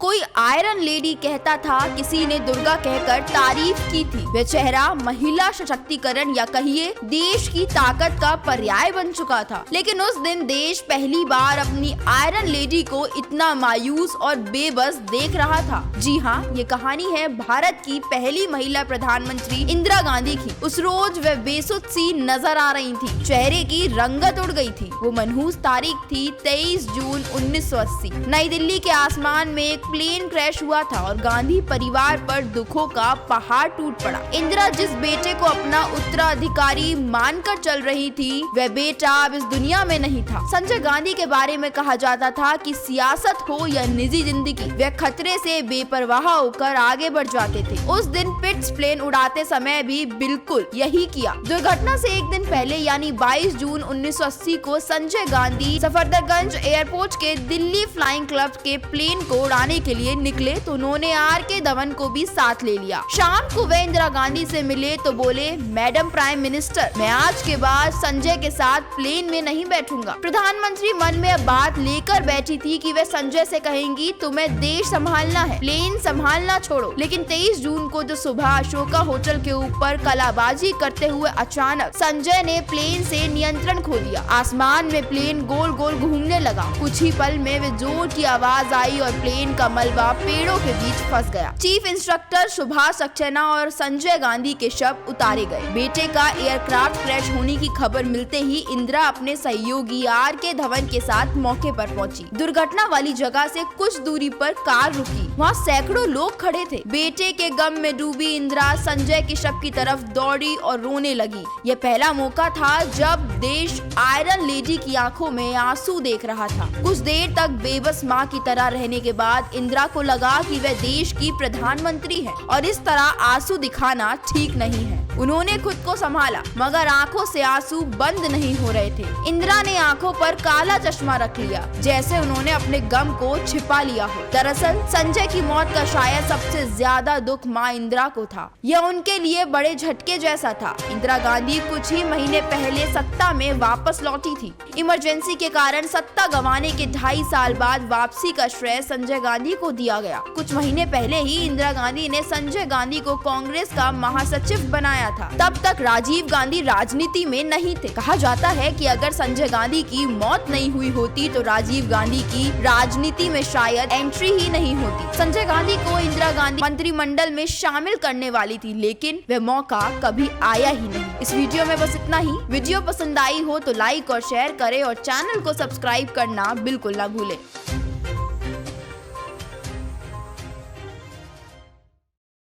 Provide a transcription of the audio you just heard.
कोई iron lady कहता था, किसी ने दुर्गा कहकर तारीफ की थी। वह चेहरा महिला सशक्तिकरण या कहिए देश की ताकत का पर्याय बन चुका था। लेकिन उस दिन देश पहली बार अपनी आयरन लेडी को इतना मायूस और बेबस देख रहा था। जी हाँ, ये कहानी है भारत की पहली महिला प्रधानमंत्री इंदिरा गांधी की। उस रोज वह बेसुध सी नजर आ रही थी, चेहरे की रंगत उड़ गई थी। वो मनहूस तारीख थी 23 जून 1980। नई दिल्ली के आसमान में एक प्लेन क्रैश हुआ था और गांधी परिवार पर दुखों का पहाड़ टूट पड़ा। इंदिरा जिस बेटे को अपना उत्तराधिकारी मानकर चल रही थी, वह बेटा अब इस दुनिया में नहीं था। संजय गांधी के बारे में कहा जाता था कि सियासत हो या निजी जिंदगी, वह खतरे से बेपरवाह होकर आगे बढ़ जाते थे। उस दिन पिट्स प्लेन उड़ाते समय भी बिल्कुल यही किया। दुर्घटना से एक दिन पहले यानी 22 जून 1980 को संजय गांधी सफदरगंज एयरपोर्ट के दिल्ली फ्लाइंग क्लब के प्लेन को उड़ाने के लिए निकले तो उन्होंने आर.के. धवन को भी साथ ले लिया। शाम को वे इंदिरा गांधी से मिले तो बोले, मैडम प्राइम मिनिस्टर, मैं आज के बाद संजय के साथ प्लेन में नहीं बैठूंगा। प्रधानमंत्री मन में अब बात लेकर बैठी थी कि वे संजय से कहेंगी, तुम्हें देश संभालना है, प्लेन संभालना छोड़ो। लेकिन 23 जून को जो सुबह अशोका होटल के ऊपर कलाबाजी करते हुए अचानक संजय ने प्लेन से नियंत्रण खो दिया। आसमान में प्लेन गोल गोल घूमने लगा। कुछ ही पल में वे जोर की आवाज आई और प्लेन का मलबा पेड़ों के बीच फंस गया। चीफ इंस्ट्रक्टर सुभाष सक्सेना और संजय गांधी के शव उतारे गए। बेटे का एयरक्राफ्ट क्रैश होने की खबर मिलते ही इंदिरा अपने सहयोगी आर.के. धवन के साथ मौके पर पहुंची। दुर्घटना वाली जगह से कुछ दूरी पर कार रुकी। वहां सैकड़ों लोग खड़े थे। बेटे के गम में डूबी इंदिरा संजय के शव की तरफ दौड़ी और रोने लगी। यह पहला मौका था जब देश आयरन लेडी की आंखों में आंसू देख रहा था। कुछ देर तक बेबस माँ की तरह रहने के बाद इंदिरा को लगा कि वह देश की प्रधानमंत्री है और इस तरह आंसू दिखाना ठीक नहीं है। उन्होंने खुद को संभाला, मगर आंखों से आंसू बंद नहीं हो रहे थे। इंदिरा ने आंखों पर काला चश्मा रख लिया, जैसे उन्होंने अपने गम को छिपा लिया हो। दरअसल संजय की मौत का शायद सबसे ज्यादा दुख मां इंदिरा को था। यह उनके लिए बड़े झटके जैसा था। इंदिरा गांधी कुछ ही महीने पहले सत्ता में वापस लौटी थी। इमरजेंसी के कारण सत्ता गंवाने के 2.5 साल बाद वापसी का श्रेय संजय गांधी को दिया गया। कुछ महीने पहले ही इंदिरा गांधी ने संजय गांधी को कांग्रेस का महासचिव बनाया था। तब तक राजीव गांधी राजनीति में नहीं थे। कहा जाता है कि अगर संजय गांधी की मौत नहीं हुई होती तो राजीव गांधी की राजनीति में शायद एंट्री ही नहीं होती। संजय गांधी को इंदिरा गांधी मंत्रिमंडल में शामिल करने वाली थी, लेकिन वह मौका कभी आया ही नहीं। इस वीडियो में बस इतना ही। वीडियो पसंद आई हो तो लाइक और शेयर करें और चैनल को सब्सक्राइब करना बिल्कुल ना भूलें।